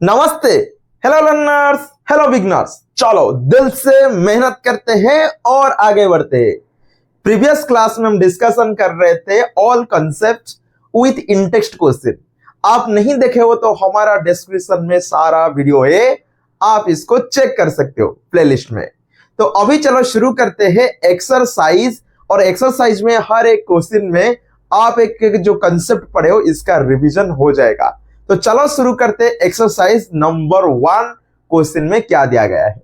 नमस्ते। Hello learners, hello beginners. चलो दिल से मेहनत करते हैं और आगे बढ़ते हैं। प्रीवियस क्लास में हम डिस्कशन कर रहे थे all concept with in-text question. आप नहीं देखे हो तो हमारा डिस्क्रिप्शन में सारा वीडियो है, आप इसको चेक कर सकते हो प्लेलिस्ट में। तो अभी चलो शुरू करते हैं एक्सरसाइज। और एक्सरसाइज में हर एक क्वेश्चन में आप एक जो कंसेप्ट पढ़े हो इसका रिवीजन हो जाएगा। तो चलो शुरू करते हैं एक्सरसाइज नंबर 1। क्वेश्चन में क्या दिया गया है?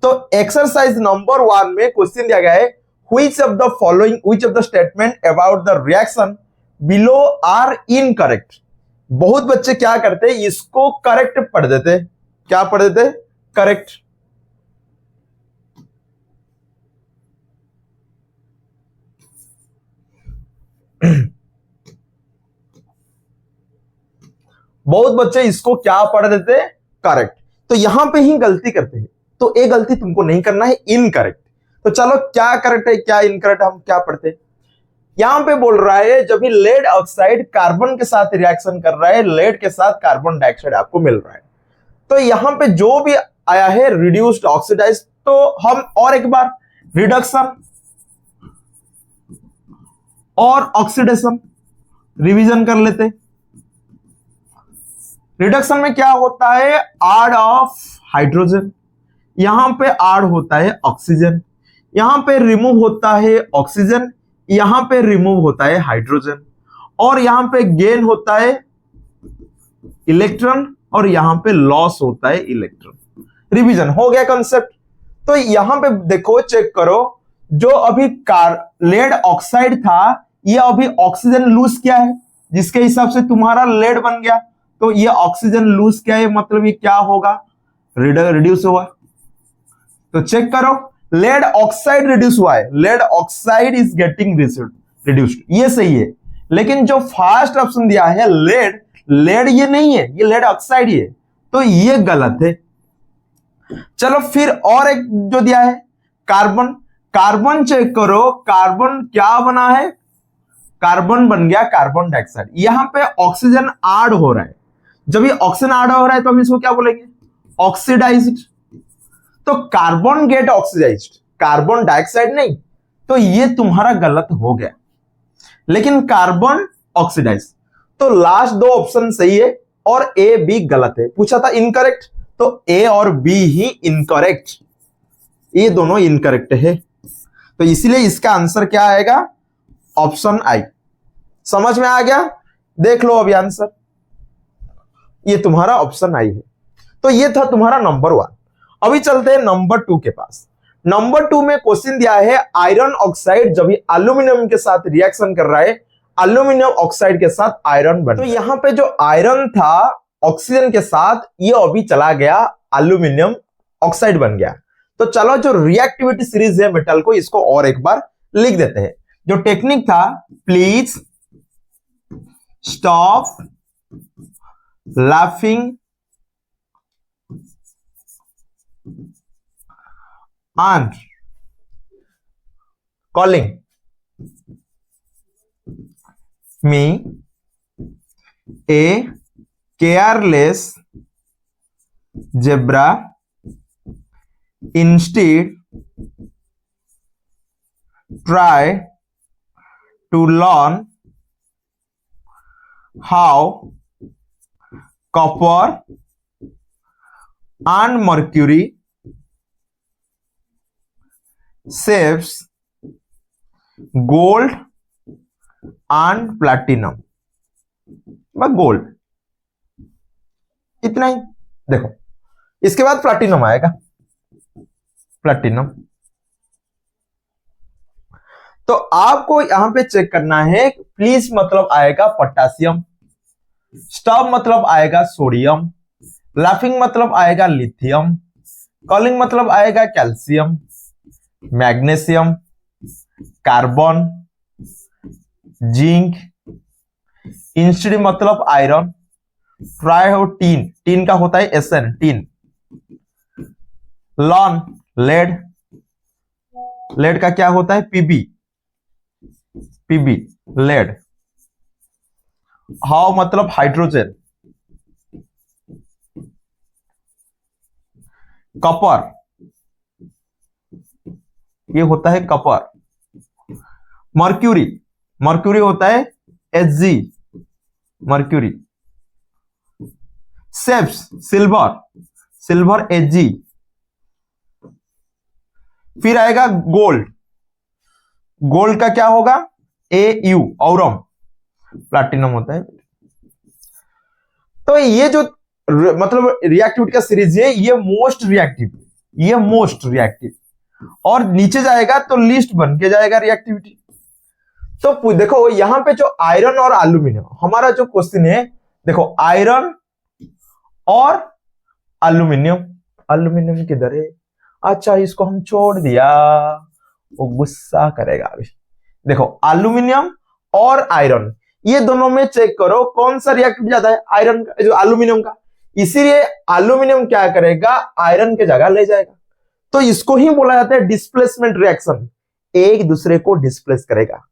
तो एक्सरसाइज नंबर 1 में क्वेश्चन दिया गया है which of the following which of the statement about the reaction below are incorrect. बहुत बच्चे क्या करते हैं, इसको करेक्ट पढ़ देते। क्या पढ़ देते? करेक्ट। बहुत बच्चे इसको क्या पढ़ देते? करेक्ट। तो यहां पे ही गलती करते हैं। तो एक गलती तुमको नहीं करना है, इनकरेक्ट। तो चलो क्या करेक्ट है क्या इनकरेक्ट हम क्या पढ़ते हैं। यहां पे बोल रहा है जब भी लेड ऑक्साइड कार्बन के साथ रिएक्शन कर रहा है, लेड के साथ कार्बन डाइऑक्साइड आपको मिल रहा है। तो यहां पे जो भी आया है रिड्यूस्ड ऑक्सीडाइज, तो हम और एक बार रिडक्शन और ऑक्सीडेशन रिवीजन कर लेते। रिडक्शन में क्या होता है? ऐड ऑफ हाइड्रोजन, यहां पे ऐड होता है ऑक्सीजन, यहां पे रिमूव होता है ऑक्सीजन, यहां पे रिमूव होता है हाइड्रोजन, और यहां पे गेन होता है इलेक्ट्रॉन और यहां पे लॉस होता है इलेक्ट्रॉन। रिवीजन हो गया कंसेप्ट। तो यहां पे देखो, चेक करो, जो अभी लेड ऑक्साइड था ये अभी ऑक्सीजन लूज किया है, जिसके हिसाब से तुम्हारा लेड बन गया। तो ये ऑक्सीजन लूज किया है, मतलब ये क्या होगा? रिड्यूस हुआ। तो चेक करो, लेड ऑक्साइड रिड्यूस हुआ है, lead oxide is getting reduced, ये सही है। लेकिन जो फर्स्ट ऑप्शन दिया है लेड, लेड ये नहीं है, ये लेड ऑक्साइड है, तो ये गलत है। चलो फिर और एक जो दिया है कार्बन, कार्बन चेक करो, कार्बन क्या बना है? कार्बन बन गया कार्बन डाइऑक्साइड। यहां पे ऑक्सीजन ऐड हो रहा है, जब ये ऑक्सीजन ऐड हो रहा है तो हम इसको क्या बोलेंगे? ऑक्सीडाइज्ड। तो carbon get oxidised, carbon dioxide नहीं। तो ये तुम्हारा गलत हो गया, लेकिन कार्बन ऑक्सीडाइज। तो लास्ट दो ऑप्शन सही है और ए बी गलत है। पूछा था इनकरेक्ट, तो ए और बी ही इनकरेक्ट, ये दोनों इनकरेक्ट है। तो इसलिए इसका आंसर क्या आएगा? ऑप्शन आई। समझ में आ गया? देख लो अभी आंसर, ये तुम्हारा ऑप्शन आई है। तो ये था तुम्हारा नंबर 1। अभी चलते हैं नंबर 2 के पास। नंबर 2 में क्वेश्चन दिया है आयरन ऑक्साइड जब एल्यूमिनियम के साथ रिएक्शन कर रहा है, एल्यूमिनियम ऑक्साइड के साथ आयरन बन। तो यहां पे जो आयरन था ऑक्सीजन के साथ, ये अभी चला गया एल्यूमिनियम ऑक्साइड बन गया। तो चलो जो रिएक्टिविटी सीरीज है मेटल को, इसको और एक बार लिख देते हैं। जो टेक्निक था, please stop laughing and calling me a careless zebra. Instead, try to learn how copper and mercury saves gold and platinum। बस गोल्ड, इतना ही। देखो इसके बाद प्लैटिनम आएगा, प्लैटिनम। तो आपको यहां पे चेक करना है, प्लीज मतलब आएगा पोटेशियम, स्टॉप मतलब आएगा सोडियम, लाफिंग मतलब आएगा लिथियम, कॉलिंग मतलब आएगा calcium, magnesium, carbon, zinc, instead मतलब आयरन, ट्राई हो टीन, टीन का होता है एसन, टीन, लॉन लेड, लेड का क्या होता है? PB, PB lead. हाउ मतलब हाइड्रोजन, कॉपर, ये होता है कॉपर। मर्क्यूरी, मर्क्यूरी होता है Hg, मर्क्यूरी। सेप्स, सिल्वर, सिल्वर Hg। फिर आएगा गोल्ड, गोल्ड का क्या होगा Au, औरम, प्लैटिनम होता है। तो ये जो मतलब रिएक्टिविटी का सीरीज है, ये मोस्ट रिएक्टिव, ये मोस्ट रिएक्टिव, और नीचे जाएगा तो लिस्ट बन के जाएगा रिएक्टिविटी। तो देखो यहां पे जो आयरन और एल्यूमिनियम, हमारा जो क्वेश्चन है, देखो आयरन और एल्यूमिनियम, एल्यूमिनियम किधर है, अच्छा इसको हम छोड़ दिया, वो गुस्सा करेगा अभी। देखो एल्यूमिनियम और आयरन, ये दोनों में चेक करो कौन सा रिएक्टिव ज्यादा है, आयरन का, जो एल्यूमिनियम का। इसीलिए एल्यूमिनियम क्या करेगा, आयरन के जगह ले जाएगा। तो इसको ही बोला जाता है डिस्प्लेसमेंट रिएक्शन, एक दूसरे को डिस्प्लेस करेगा।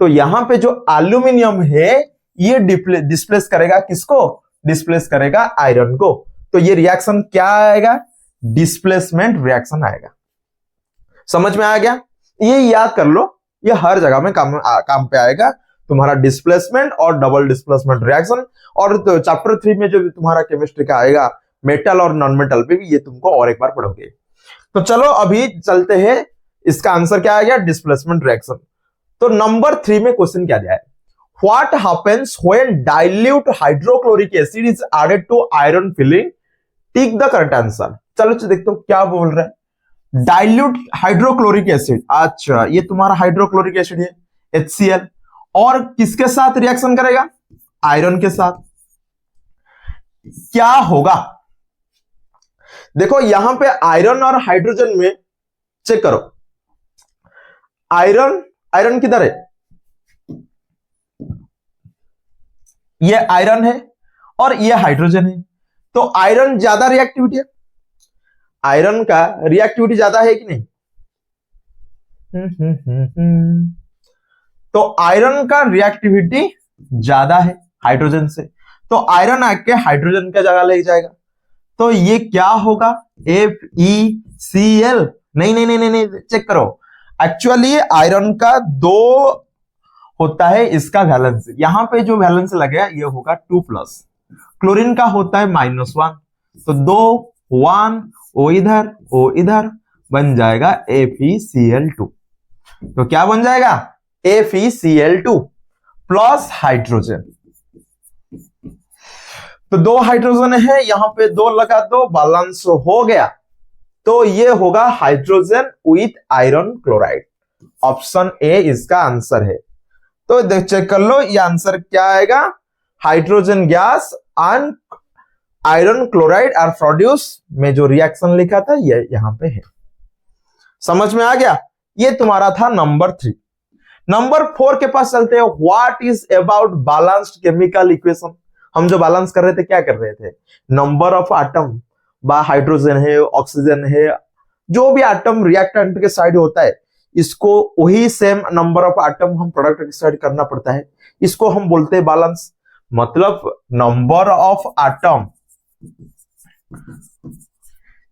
तो यहां पे जो एल्यूमिनियम है, ये डिस्प्लेस करेगा किसको, डिस्प्लेस करेगा आयरन को। तो ये रिएक्शन क्या आएगा, डिस्प्लेसमेंट रिएक्शन आएगा। समझ में आ गया, ये याद कर लो, ये हर जगह में काम पे आएगा तुम्हारा, डिस्प्लेसमेंट और डबल डिस्प्लेसमेंट रिएक्शन। और तो चैप्टर 3 में जो तुम्हारा केमिस्ट्री का आएगा, मेटल और नॉन मेटल पे भी ये तुमको और एक बार पढ़ोगे। तो चलो अभी चलते हैं, इसका आंसर क्या आ गया, डिस्प्लेसमेंट रिएक्शन। तो नंबर 3 में क्वेश्चन क्या दिया है, what happens when dilute hydrochloric acid is added to iron filing, tick the correct answer. चलो देखते हो क्या बोल रहा है, डाइल्यूट हाइड्रोक्लोरिक एसिड, अच्छा ये तुम्हारा हाइड्रोक्लोरिक एसिड है HCl, और किसके साथ रिएक्शन करेगा, आयरन के साथ। क्या होगा, देखो यहां पे आयरन और हाइड्रोजन में चेक करो, आयरन, आयरन किधर है, ये आयरन है और ये हाइड्रोजन है। तो आयरन ज्यादा रिएक्टिविटी है, आयरन का रिएक्टिविटी ज्यादा है कि नहीं, तो आयरन का रिएक्टिविटी ज्यादा है हाइड्रोजन से, तो आयरन आके हाइड्रोजन का जगह ले जाएगा। तो ये क्या होगा, FeCl, नहीं नहीं नहीं नहीं, चेक करो, एक्चुअली आयरन का 2 होता है इसका वैलेंस, यहां पे जो वैलेंस लगेगा ये होगा 2+, क्लोरीन का होता है -1, तो 2 1 O इधर O इधर, बन जाएगा FeCl2। तो क्या बन जाएगा, FeCl2 प्लस हाइड्रोजन। तो 2 हाइड्रोजन है, यहां पे 2 लगा दो, बैलेंस हो गया। तो ये होगा hydrogen with iron chloride, option A इसका आंसर है। तो चेक कर लो, ये आंसर क्या आएगा, hydrogen gas and iron chloride are produce, में जो रिएक्शन लिखा था ये यहां पे है। समझ में आ गया, ये तुम्हारा था नंबर 3। नंबर 4 के पास चलते हैं, what is about balanced chemical equation. हम जो बैलेंस कर रहे थे, क्या कर रहे थे, नंबर ऑफ एटम, बा हाइड्रोजन है, ऑक्सीजन है, जो भी एटम रिएक्टेंट के साइड होता है, इसको वही सेम नंबर ऑफ एटम हम प्रोडक्ट के साइड करना पड़ता है, इसको हम बोलते हैं बैलेंस। मतलब नंबर ऑफ एटम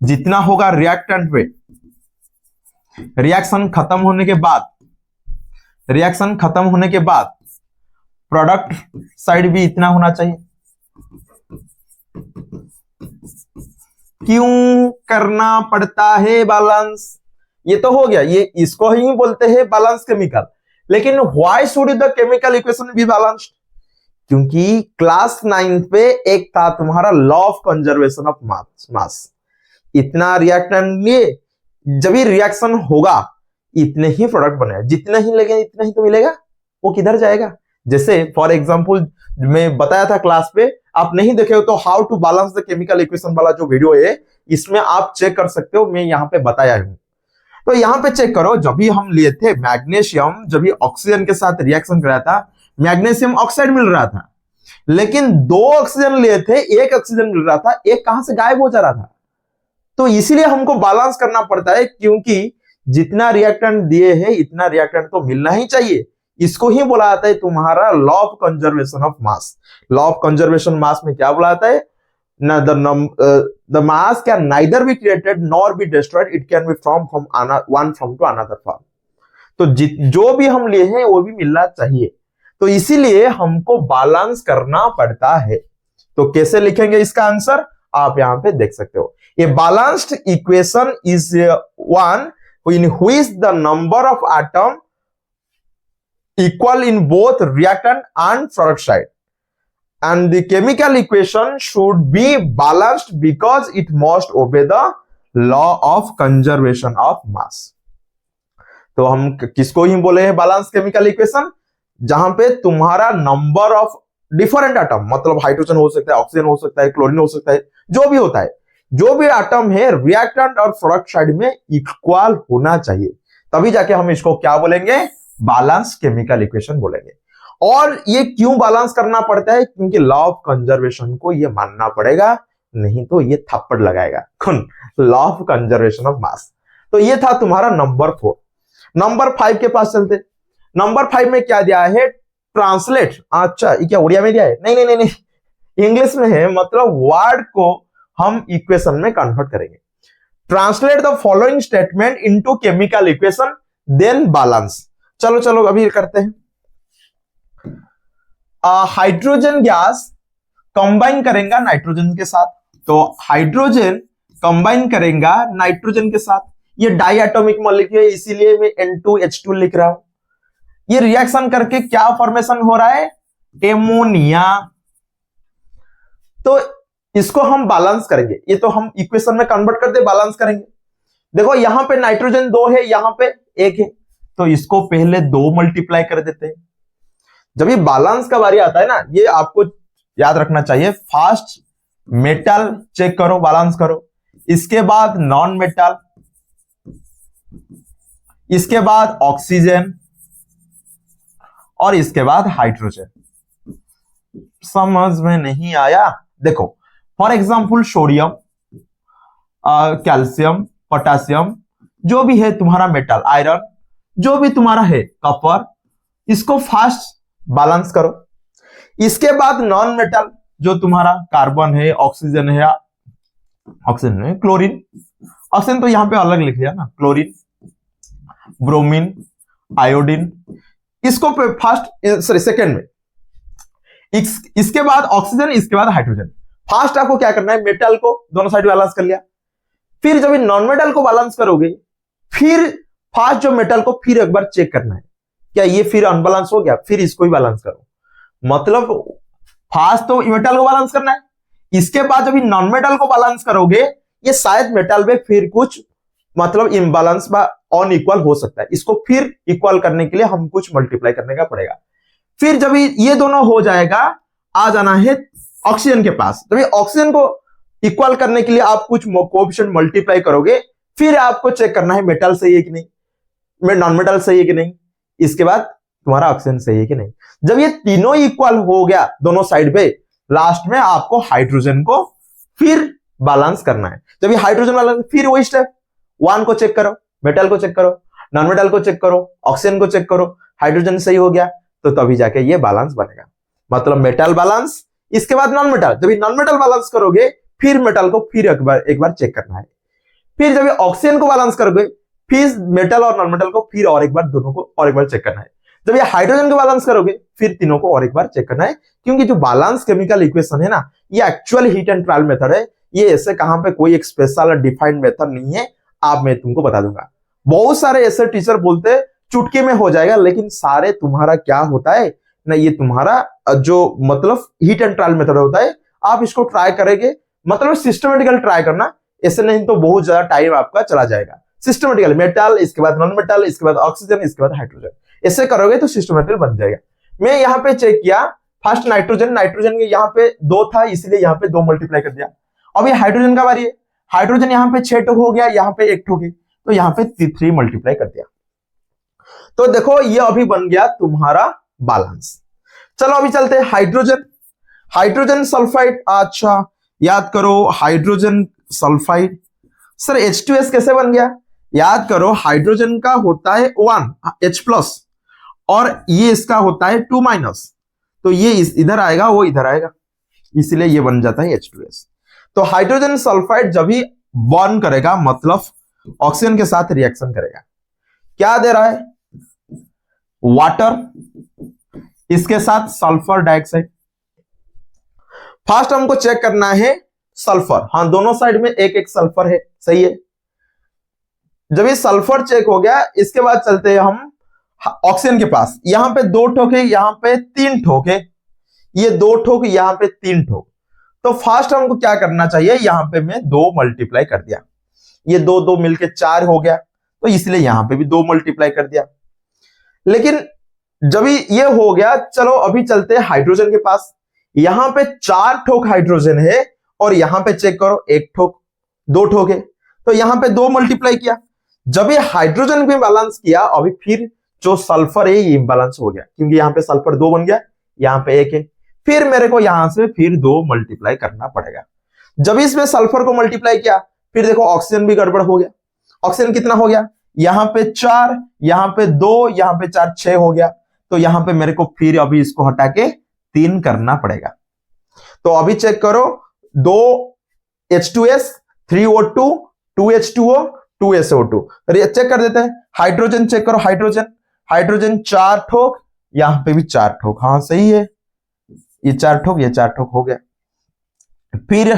जितना होगा रिएक्टेंट पे, रिएक्शन खत्म होने के बाद, रिएक्शन खत्म होने के बाद प्रोडक्ट साइड भी इतना होना चाहिए। क्यों करना पड़ता है बैलेंस, ये तो हो गया, ये इसको ही बोलते हैं बैलेंस केमिकल। लेकिन why should the chemical equation be balanced, क्योंकि क्लास 9 पे एक था तुम्हारा लॉ ऑफ कंजर्वेशन ऑफ मास, इतना रिएक्टेंट लिए जब भी रिएक्शन होगा इतने ही प्रोडक्ट बने, जितना ही लगेगा इतना ही तो मिलेगा, वो किधर जाएगा। जैसे फॉर एग्जांपल मैं बताया था क्लास पे, आप नहीं देखे हो तो how to balance the chemical equation वाला जो वीडियो है, इसमें आप चेक कर सकते हो, मैं यहाँ पे बताया हूं। तो यहाँ पे चेक करो, जब भी हम लिए थे मैग्नीशियम, जब भी ऑक्सीजन के साथ रिएक्शन कर रहा था, मैग्नीशियम ऑक्साइड मिल रहा था, लेकिन 2 ऑक्सीजन लिए थे, 1 ऑक्सीजन मिल रहा था, एक कहां से गायब हो जा रहा था। तो इसीलिए हमको बैलेंस करना पड़ता है, क्योंकि जितना रिएक्टेंट दिए हैं इतना रिएक्टेंट तो मिलना ही चाहिए। इसको ही बोला जाता है तुम्हारा law of conservation of mass. Law of conservation mass में क्या बोला जाता है, the mass can neither be created nor be destroyed, it can be from one form to another form. तो जो भी हम लिए हैं वो भी मिलना चाहिए, तो इसीलिए हमको बैलेंस करना पड़ता है। तो कैसे लिखेंगे इसका आंसर आप यहां पे देख सकते हो। A balanced equation is one in which the number of atom equal in both reactant and product side, and the chemical equation should be balanced because it must obey the law of conservation of mass. तो हम किसको ही बोले हैं balance chemical equation, जहां पे तुम्हारा number of different atom, मतलब hydrogen हो सकता है, ऑक्सीजन हो सकता है, क्लोरीन हो सकता है, जो भी होता है, जो भी एटम है रिएक्टेंट और प्रोडक्ट साइड में इक्वल होना चाहिए, तभी जाके हम इसको क्या बोलेंगे, बैलेंस केमिकल इक्वेशन बोलेंगे। और ये क्यों बैलेंस करना पड़ता है, क्योंकि लॉ ऑफ कंजर्वेशन को ये मानना पड़ेगा, नहीं तो ये थप्पड़ लगाएगा कौन, लॉ ऑफ कंजर्वेशन ऑफ मास। तो ये था तुम्हारा नंबर 4। नंबर 5 के पास चलते। नंबर 5 में क्या दिया है, ट्रांसलेट। अच्छा ये क्या उड़िया में दिया है, नहीं नहीं नहीं, इंग्लिश में है, मतलब वर्ड को हम इक्वेशन में कन्वर्ट करेंगे। Translate the following statement into chemical equation then balance. चलो चलो अभी करते हैं। हाइड्रोजन गैस कंबाइन करेगा नाइट्रोजन के साथ, तो हाइड्रोजन कंबाइन करेगा नाइट्रोजन के साथ, ये डाई एटॉमिक मॉलिक्यूल है, इसीलिए मैं N2H2 लिख रहा हूं। ये रिएक्शन करके क्या फॉर्मेशन हो रहा है, एमोनिया। तो इसको हम बैलेंस करेंगे, ये तो हम इक्वेशन में कन्वर्ट करते बैलेंस करेंगे। देखो यहां पे नाइट्रोजन 2 है, यहां पे 1 है, तो इसको पहले 2 मल्टीप्लाई कर देते हैं। जब ये बैलेंस का बारी आता है ना, ये आपको याद रखना चाहिए, फर्स्ट मेटल चेक करो, बैलेंस करो, इसके बाद नॉन मेटल, इसके बाद ऑक्सीजन, और इसके बाद हाइड्रोजन। समझ में नहीं आया, देखो for example sodium, calcium, potassium, जो भी है तुम्हारा मेटल, आयरन, जो भी तुम्हारा है, कॉपर, इसको फर्स्ट बैलेंस करो। इसके बाद नॉन मेटल, जो तुम्हारा कार्बन है, ऑक्सीजन है, ऑक्सीजन है, क्लोरीन, ऑक्सीजन तो यहां पे अलग लिख लिया ना, क्लोरीन, ब्रोमीन, आयोडीन, इसको फर्स्ट सॉरी सेकेंड में, इसके बाद ऑक्सीजन, इसके बाद हाइड्रोजन। फर्स्ट आपको क्या करना है, मेटल को दोनों साइड बैलेंस कर लिया, फिर जब नॉन मेटल को बैलेंस करोगे, फिर फर्स्ट जो मेटल को फिर एक बार चेक करना है, क्या ये फिर अनबैलेंस हो गया, फिर इसको भी बैलेंस करो। मतलब फर्स्ट तो मेटल को बैलेंस करना है, इसके बाद जब नॉन मेटल को बैलेंस करोगे, ये शायद मेटल में फिर कुछ मतलब इम्बैलेंस बा अनइक्वल हो सकता है, इसको फिर इक्वल करने के लिए हम कुछ मल्टीप्लाई करने का पड़ेगा। फिर जब ये दोनों हो जाएगा, आ जाना है ऑक्सीजन के पास। जब ऑक्सीजन को इक्वल करने के लिए आप कुछ कोएफिशिएंट मल्टीप्लाई करोगे, फिर आपको चेक करना है मेटल सही है कि नहीं, नॉन मेटल सही है कि नहीं, इसके बाद तुम्हारा ऑक्सीजन सही है कि नहीं। जब ये तीनों इक्वल हो गया दोनों साइड पे, लास्ट में आपको हाइड्रोजन को फिर बैलेंस करना है। जब ये हाइड्रोजन बैलेंस, फिर वही स्टेप, 1 को चेक करो, मेटल को चेक करो, नॉन मेटल को चेक करो, ऑक्सीजन को चेक करो, हाइड्रोजन सही हो गया, तो तभी जाके ये बैलेंस बनेगा। मतलब मेटल बैलेंस, इसके बाद नॉन मेटल, जब नॉन मेटल बैलेंस करोगे, फिर मेटल को फिर एक बार चेक करना है। फिर जब ऑक्सीजन को बैलेंस करोगे, फिर मेटल और नॉन मेटल को फिर और एक बार, दोनों को और एक बार चेक करना है। जब ये हाइड्रोजन को बैलेंस करोगे, फिर तीनों को और एक बार चेक करना है, क्योंकि जो बैलेंस केमिकल इक्वेशन है ना, ये actual heat and trial method है। ये ऐसे कहां पे कोई एक स्पेशल डिफाइंड मेथड नहीं है, आप मैं तुमको बता दूंगा। बहुत सारे ऐसे टीचर बोलते चुटकी में हो जाएगा, लेकिन सारे तुम्हारा क्या होता है ना, ये तुम्हारा जो मतलब हीट एंड ट्रायल मेथड होता है, आप इसको ट्राई करेंगे, मतलब सिस्टमेटिकल ट्राई करना, ऐसे नहीं तो बहुत ज्यादा टाइम आपका चला जाएगा। सिस्टमेटिकल, मेटल, इसके बाद नॉन मेटल, इसके बाद ऑक्सीजन, इसके बाद हाइड्रोजन, ऐसे करोगे तो सिस्टमेटिकल बन जाएगा। मैं यहाँ पे चेक किया, फर्स्ट नाइट्रोजन के यहाँ पे 2 था, इसलिए यहाँ पे 2 मल्टीप्लाई कर दिया। अब ये हाइड्रोजन का बारी है, हाइड्रोजन यहाँ पे 6 हो गया, यहाँ पे 1 हो गया, तो यहाँ पे 3 मल्टीप्लाई कर दिया। तो देखो ये अभी बन गया तुम्हारा बैलेंस। चलो अभी चलते हैं हाइड्रोजन, हाइड्रोजन सल्फाइड। अच्छा याद करो, हाइड्रोजन सल्फाइड, सर H2S कैसे बन गया, याद करो, हाइड्रोजन का होता है 1 H+, और ये इसका होता है 2-, तो ये इधर आएगा, वो इधर आएगा, इसलिए ये बन जाता है H2S। तो हाइड्रोजन सल्फाइड जब भी बॉन्ड करेगा मतलब ऑक्सीजन के साथ रिएक्शन करेगा, क्या दे रहा है, वाटर, इसके साथ सल्फर डाइऑक्साइड। फर्स्ट हमको चेक करना है सल्फर, हाँ दोनों साइड में एक एक सल्फर है, सही है। जब ये सल्फर चेक हो गया, इसके बाद चलते हैं हम ऑक्सीजन के पास। यहां पे 2 ठोक है, यहां पे 3 ठोक है, ये 2 ठोक, यहां पे 3 ठोक। तो फर्स्ट हमको क्या करना चाहिए, यहां पे मैं 2 मल्टीप्लाई कर दिया, ये 2 2 मिलके 4 हो गया, तो इसलिए यहां पे भी 2 मल्टीप्लाई कर दिया। लेकिन जब ये हो गया, चलो अभी चलते हैं हाइड्रोजन के पास। यहां पे 4 ठोक हाइड्रोजन है और यहां पे चेक करो 1 ठोक, 2 ठोक है, तो यहां पे 2 मल्टीप्लाई किया। जब ये हाइड्रोजन भी बैलेंस किया, अभी फिर जो सल्फर है ये इम्बैलेंस हो गया, क्योंकि यहां पे सल्फर 2 बन गया, यहां पे 1 है, फिर मेरे को यहां से फिर 2 मल्टीप्लाई करना पड़ेगा। जब इसमें सल्फर को मल्टीप्लाई किया, फिर देखो ऑक्सीजन भी गड़बड़ हो गया। ऑक्सीजन कितना हो गया, यहां पे 4, यहां पे 2, यहां पे 4, 6 हो गया। तो यहां पे मेरे को फिर अभी इसको हटा के 3 करना पड़ेगा। तो अभी चेक करो, 2 H2S, 3 O2, 2 H2O, 2 SO2। Check कर देते हैं, हाइड्रोजन चेक करो, हाइड्रोजन 4 ठोक, यहां पे भी 4 ठोक, हाँ सही है, ये 4 ठोक, ये 4 ठोक हो गया। फिर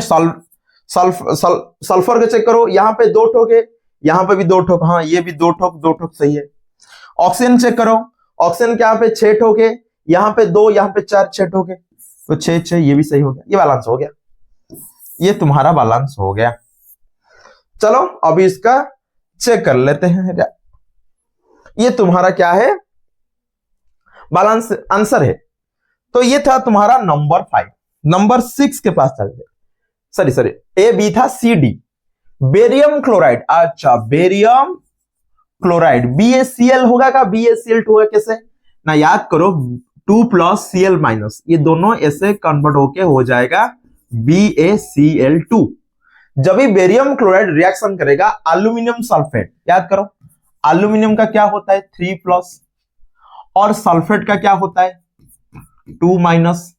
सल्फर को चेक करो, यहां पे 2 ठोक है, यहां पे भी 2 ठोक, हाँ ये भी 2 ठोक, 2 ठोक सही है। ऑक्सीजन चेक करो, ऑक्सीजन के यहां पे 6 ठोक है, यहां पे 2, यहां पे 4, 6 ठोक है, तो 6 6 ये भी सही हो गया, ये बैलेंस हो गया, ये तुम्हारा बैलेंस हो गया। चलो अभी इसका चेक कर लेते हैं, ये तुम्हारा क्या है, बैलेंस आंसर है। तो ये था तुम्हारा नंबर 5। नंबर 6 के पास चलते, सॉरी ए बी था, सी डी, बेरियम क्लोराइड। अच्छा बेरियम क्लोराइड, BaCl होगा का BaCl2 होगा, कैसे ना, याद करो 2 + Cl-, ये दोनों ऐसे कन्वर्ट होके हो जाएगा BaCl2। जब भी बेरियम क्लोराइड रिएक्शन करेगा एल्यूमिनियम सल्फेट, याद करो एल्यूमिनियम का क्या होता है 3+, और सल्फेट का क्या होता है 2-,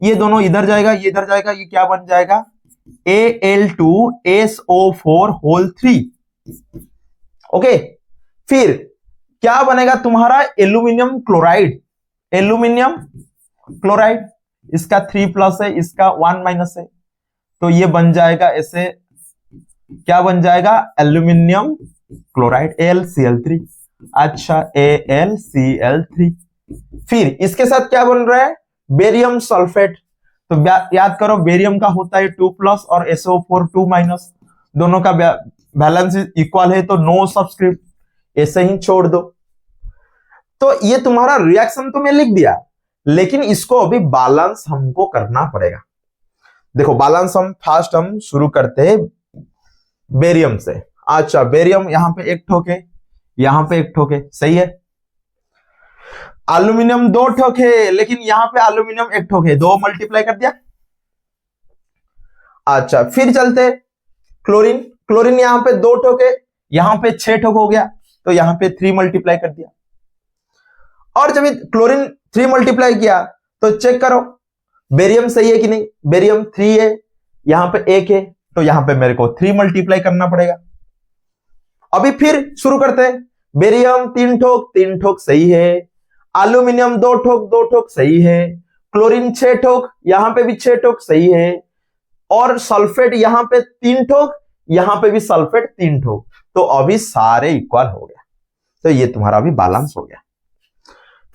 ये दोनों इधर जाएगा, ये इधर जाएगा, ये क्या बन जाएगा Al2SO4 ओके। फिर क्या बनेगा तुम्हारा एल्यूमिनियम क्लोराइड, एल्यूमिनियम क्लोराइड, इसका 3+ है, इसका 1- है, तो ये बन जाएगा ऐसे, क्या बन जाएगा एल्यूमिनियम क्लोराइड AlCl3। अच्छा AlCl3, फिर इसके साथ क्या बन रहा है बेरियम सल्फेट। तो याद करो बेरियम का होता है 2+ और SO4 2-, दोनों का बैलेंस इक्वल है, तो नो सब्सक्रिप्ट, ऐसे ही छोड़ दो। तो ये तुम्हारा रिएक्शन तो मैं लिख दिया, लेकिन इसको अभी बैलेंस हमको करना पड़ेगा। देखो बैलेंस हम फर्स्ट हम शुरू करते हैं बेरियम से। अच्छा बेरियम यहां पे 1 ठोक है, यहां पे 1 ठोक है, सही है। एल्यूमिनियम 2 ठोक है, लेकिन यहां पे एल्यूमिनियम 1 ठोक है, 2 मल्टीप्लाई कर दिया। अच्छा फिर चलते क्लोरीन, क्लोरीन यहां पे 2 ठोक है, यहां पे 6 ठोक हो गया, तो यहां पे 3 मल्टीप्लाई कर दिया। और जब क्लोरीन 3 मल्टीप्लाई किया, तो चेक करो बेरियम सही है कि नहीं, बेरियम 3 है, यहां पे 1 है, तो यहां पे मेरे को 3 मल्टीप्लाई करना पड़ेगा। अभी फिर शुरू करते हैं, बेरियम 3 ठोक, 3 ठोक सही है, एल्यूमिनियम 2 ठोक, 2 ठोक सही है, क्लोरीन 6 ठोक, यहां पे भी 6 ठोक सही है, और सल्फेट यहां पे 3 ठोक, यहां पे भी सल्फेट 3 ठोक, तो अभी सारे इक्वल हो गया, तो ये तुम्हारा अभी बैलेंस हो गया।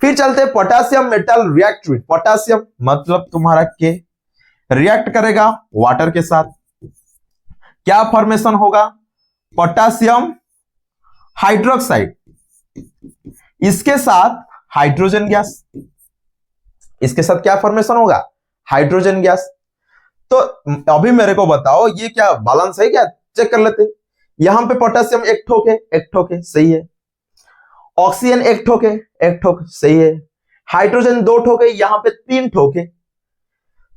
फिर चलते potassium metal react with, potassium मतलब तुम्हारा के रिएक्ट करेगा वाटर के साथ, क्या फॉर्मेशन होगा पोटेशियम हाइड्रोक्साइड, इसके साथ हाइड्रोजन गैस, इसके साथ क्या फॉर्मेशन होगा हाइड्रोजन गैस। तो अभी मेरे को बताओ ये क्या बैलेंस है क्या, चेक कर लेते। यहां पे पोटेशियम 1 ठोक है, 1 ठोक है, सही है। ऑक्सीजन 1 ठोक है, 1 ठोक सही है। हाइड्रोजन 2 ठोक है, यहां पे 3 ठोक है।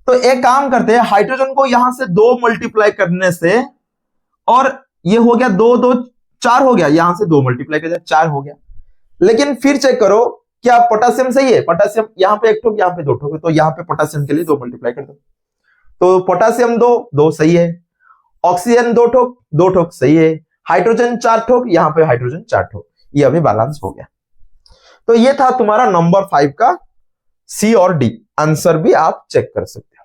तो एक काम करते हैं, हाइड्रोजन को यहां से 2 मल्टीप्लाई करने से, और ये हो गया 2 2 4 हो गया, यहां से 2 मल्टीप्लाई कर दिया 4 हो गया। लेकिन फिर चेक करो क्या पोटेशियम सही है, पोटेशियम यहां पे 1 ठोक, यहां पे 2 ठोक है, तो यहां पे पोटेशियम के लिए 2 मल्टीप्लाई कर दो। तो पोटासियम 2 2 सही है, ऑक्सीजन 2 ठोक सही है, हाइड्रोजन 4 ठोक, यहां पे हाइड्रोजन 4 ठोक, ये अभी बैलेंस हो गया। तो ये था तुम्हारा नंबर 5 का सी और डी, आंसर भी आप चेक कर सकते हो।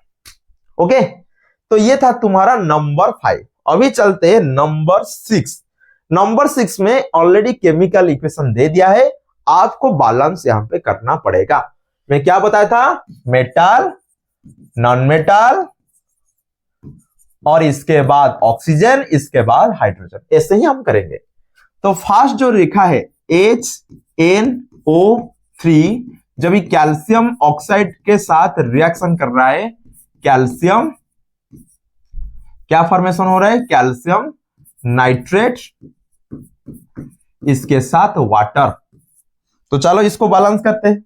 ओके, तो ये था तुम्हारा नंबर 5। अभी चलते हैं नंबर 6। नंबर 6 में ऑलरेडी केमिकल इक्वेशन दे दिया है, आपको बैलेंस यहां पे करना पड़ेगा। मैं क्या बताया था, मेटल, नॉन मेटल और इसके बाद ऑक्सीजन, इसके बाद हाइड्रोजन, ऐसे ही हम करेंगे। तो फर्स्ट जो रेखा है HNO3, जब ये कैल्शियम ऑक्साइड के साथ रिएक्शन कर रहा है, कैल्शियम क्या फॉर्मेशन हो रहा है, कैल्शियम नाइट्रेट, इसके साथ वाटर। तो चलो इसको बैलेंस करते हैं।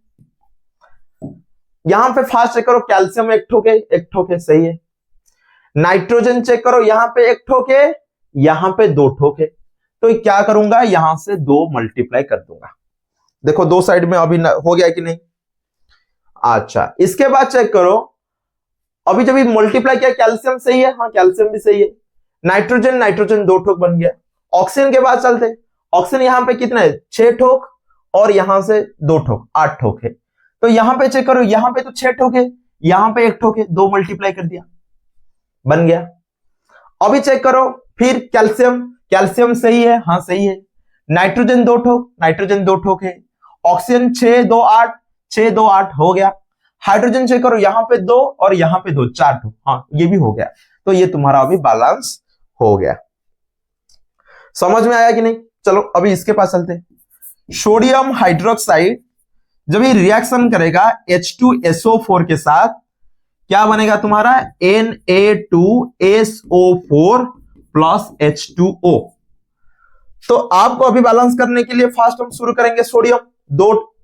यहां पे फास्ट चेक करो, कैल्शियम एक ठोक है, सही है। नाइट्रोजन चेक करो, यहां पे एक ठोक है, यहां पे 2 ठोक है। तो क्या करूंगा, यहां से 2 मल्टीप्लाई कर दूंगा। देखो दो साइड में अभी हो गया कि नहीं। अच्छा, इसके बाद चेक करो, अभी जब मल्टीप्लाई किया कैल्शियम सही है, हाँ कैल्शियम भी सही है। नाइट्रोजन 2 ठोक बन गया। ऑक्सीजन के बाद चलते, ऑक्सीजन यहां पे कितना है, 6 ठोक, और यहां से 2 ठोक, 8 ठोक है। तो यहां पे चेक करो, यहां पे तो 6 ठोक है, यहां पे 1 ठोक है, 2 मल्टीप्लाई कर दिया, बन गया। अभी चेक करो फिर कैल्शियम सही है, हाँ सही है। नाइट्रोजन 2 ठोक है। ऑक्सीजन 6 2 8, 6 2 8 हो गया। हाइड्रोजन चेक करो, यहां पे 2 और यहां पे 2, 4 ठोक, हाँ ये भी हो गया। तो ये तुम्हारा अभी बैलेंस हो गया। समझ में आया कि नहीं। चलो अभी इसके पास चलते। सोडियम हाइड्रोक्साइड जब ये रिएक्शन करेगा H2SO4 के साथ, क्या बनेगा तुम्हारा, Na2SO4 प्लस H2O। तो आपको अभी बैलेंस करने के लिए फास्ट हम शुरू करेंगे। सोडियम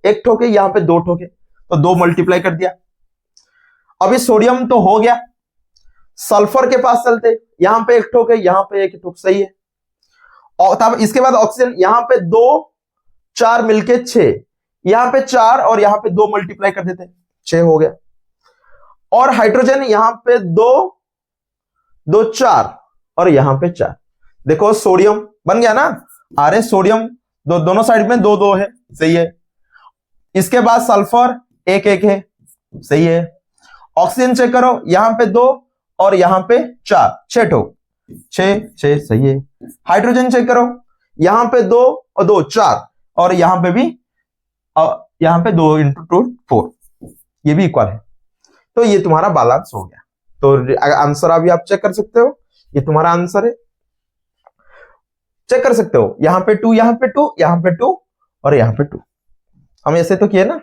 1 ठोक है, यहां पे 2 ठोक है, तो 2 मल्टीप्लाई कर दिया। अभी सोडियम तो हो गया। सल्फर के पास चलते, यहां पे 1 ठोक है, यहां पे 1 ठोक, सही है। और तब इसके बाद ऑक्सीजन, यहां पे 2 4 मिलके 6, यहां पे 4 और यहां पे 2 मल्टीप्लाई कर देते, 6 हो गया। और हाइड्रोजन यहां पे 2 2 4 और यहां पे 4। देखो सोडियम बन गया ना, अरे सोडियम दोनों साइड में 2 2 है, सही है। इसके बाद सल्फर 1 1 है, सही है। ऑक्सीजन चेक करो, यहां पे 2 और यहां पे 4, 6 ठोक, 6 6 सही है। हाइड्रोजन चेक करो, यहां पे 2 और 2 4 और यहां पे भी यहां पे 2 × 2 4, ये भी इक्वल है। तो ये तुम्हारा बैलेंस हो गया। तो आंसर अभी आप चेक कर सकते हो, ये तुम्हारा आंसर है, चेक कर सकते हो। यहां पे 2, यहां पे 2, यहां पे 2 और यहां पे 2, हम ऐसे तो किए ना।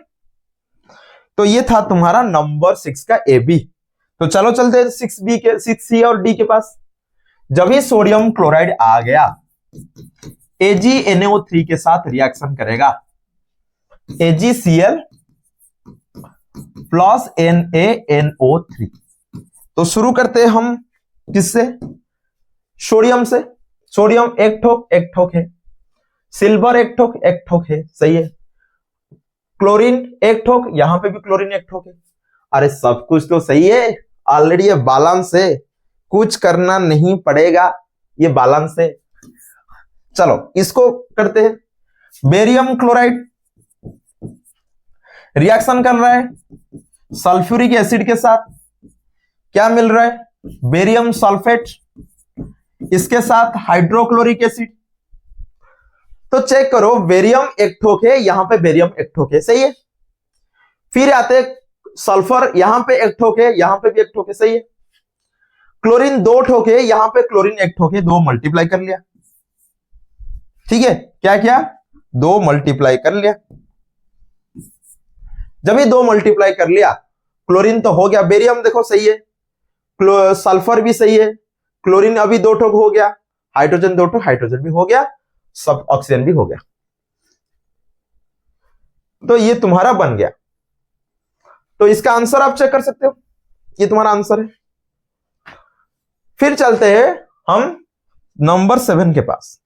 तो ये था तुम्हारा नंबर 6 का ए बी। तो चलो चलते हैं 6B के, 6C और D के पास। जब ये सोडियम क्लोराइड आ गया, AgNO3 के साथ रिएक्शन करेगा, AgCl प्लस NaNO3। तो शुरू करते हैं हम किससे, सोडियम से। सोडियम 1 ठोक है। सिल्वर 1 ठोक है, सही है। क्लोरीन 1 ठोक, यहां पे भी क्लोरीन 1 ठोक है। अरे सब कुछ तो सही है, ऑलरेडी ये बैलेंस है, कुछ करना नहीं पड़ेगा, ये बैलेंस है। चलो इसको करते हैं। बेरियम क्लोराइड रिएक्शन कर रहा है सल्फ्यूरिक एसिड के साथ, क्या मिल रहा है, बेरियम सल्फेट, इसके साथ हाइड्रोक्लोरिक एसिड। तो चेक करो, बेरियम 1 ठोक है, यहां पे बेरियम 1 ठोक है, सही है। फिर आते सल्फर, यहां पे 1 ठोक है, यहां पे भी 1 ठोक है, सही है। क्लोरीन 2 ठोक है, यहां पे क्लोरीन 1 ठोक है, 2 मल्टीप्लाई कर लिया, ठीक है। क्या किया, 2 मल्टीप्लाई कर लिया। जब ये 2 मल्टीप्लाई कर लिया, क्लोरीन तो हो गया, बेरियम देखो सही है, सल्फर भी सही है, क्लोरीन अभी 2 ठोक हो गया, हाइड्रोजन 2 ठोक, हाइड्रोजन भी हो गया, सब ऑक्सीजन भी हो गया। तो ये तुम्हारा बन गया। तो इसका आंसर आप चेक कर सकते हो, ये तुम्हारा आंसर है। फिर चलते हैं हम नंबर 7 के पास।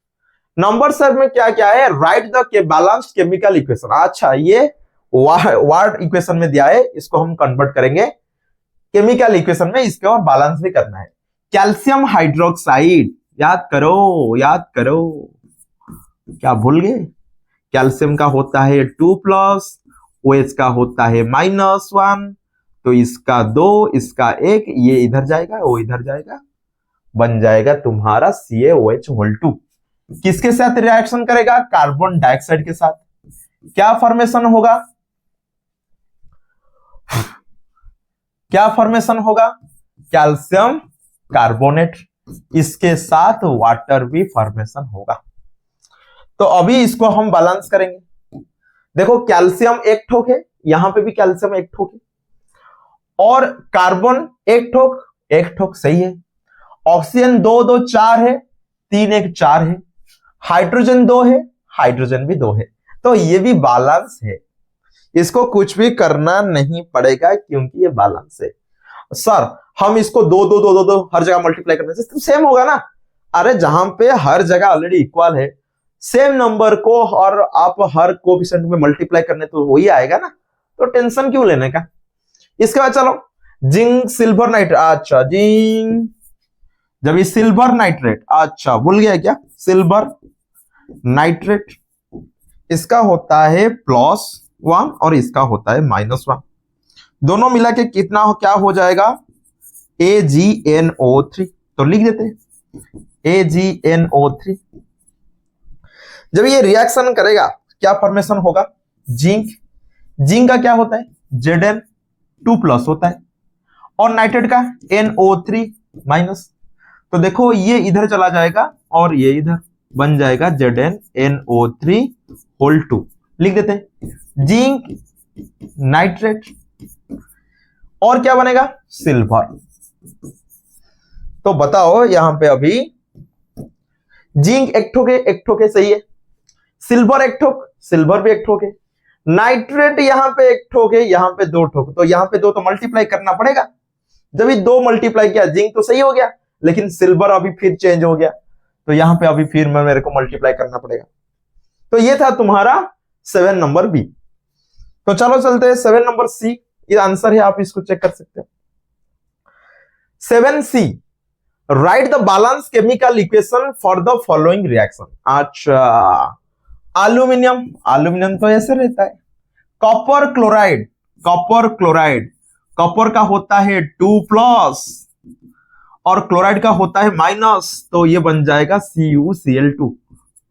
नंबर 7 में क्या क्या है, right the balanced chemical equation. अच्छा, ये वार्ड इक्वेशन में दिया है, इसको हम कन्वर्ट करेंगे केमिकल इक्वेशन में इसके और बैलेंस भी करना है। कैल्शियम हाइड्रोक्साइड, याद करो याद करो, क्या भूल गए? कैल्शियम का होता है 2+, OH का होता है -1, तो इसका 2, इसका 1, ये इधर जाएगा, वो इधर जाएगा, बन जाएगा तुम्हारा CaOH2। किसके साथ रिएक्शन करेगा? कार्बन डाइऑक्साइड के साथ। क्या फॉर्मेशन होगा? क्या फॉर्मेशन होगा? कैल्शियम कार्बोनेट, इसके साथ वाटर भी फॉर्मेशन होगा। तो अभी इसको हम बैलेंस करेंगे। देखो कैल्शियम एक ठोक है, यहां पे भी कैल्शियम एक ठोक है, और कार्बन एक ठोक सही है। ऑक्सीजन 2 2 4 है, 3 1 4 है। हाइड्रोजन 2 है, हाइड्रोजन भी 2 है, तो ये भी बैलेंस है। इसको कुछ भी करना नहीं पड़ेगा क्योंकि ये बैलेंस है। सर हम इसको 2 2 2 2 2 हर जगह मल्टीप्लाई करने से सेम होगा ना? अरे जहां पे हर जगह ऑलरेडी इक्वल है, सेम नंबर को और आप हर कोएफिशिएंट में मल्टीप्लाई करने तो वही आएगा ना, तो टेंशन क्यों लेने का। इसके बाद चलो जिंक सिल्वर नाइट्रेट, अच्छा जिंक, जब ये सिल्वर नाइट्रेट, अच्छा भूल गया क्या? सिल्वर नाइट्रेट, इसका होता है +1 और इसका होता है -1, दोनों मिला के कितना हो, क्या हो जाएगा? AgNO3, तो लिख देते हैं AgNO3। जब ये रिएक्शन करेगा क्या फॉर्मेशन होगा? जिंक, जिंक का क्या होता है? Zn2+ होता है, और नाइट्रेट का NO3-, तो देखो ये इधर चला जाएगा और ये इधर बन जाएगा ZnNO3(2), लिख देते हैं जिंक नाइट्रेट, और क्या बनेगा? सिल्वर। तो बताओ यहां पे अभी जिंक एक ठोके सही है, सिल्वर एक ठोक, सिल्वर भी एक ठोक है, नाइट्रेट यहां पे एक ठोक है, यहां पे 2 ठोक, तो यहां पे 2 तो मल्टीप्लाई करना पड़ेगा। जब ये 2 मल्टीप्लाई किया, जिंक तो सही हो गया, लेकिन सिल्वर अभी फिर चेंज हो गया, तो यहां पे अभी फिर मेरे को मल्टीप्लाई करना पड़ेगा। तो ये था तुम्हारा 7 नंबर बी। तो चलो चलते हैं 7 नंबर सी, ये आंसर है, आप इसको चेक कर सकते हो। 7C, right the balance chemical equation for the following reaction. अच्छा एल्यूमिनियम, एल्यूमिनियम तो ऐसे रहता है। Copper chloride, copper chloride, copper का होता है 2+ और क्लोराइड का होता है -, तो ये बन जाएगा CuCl2,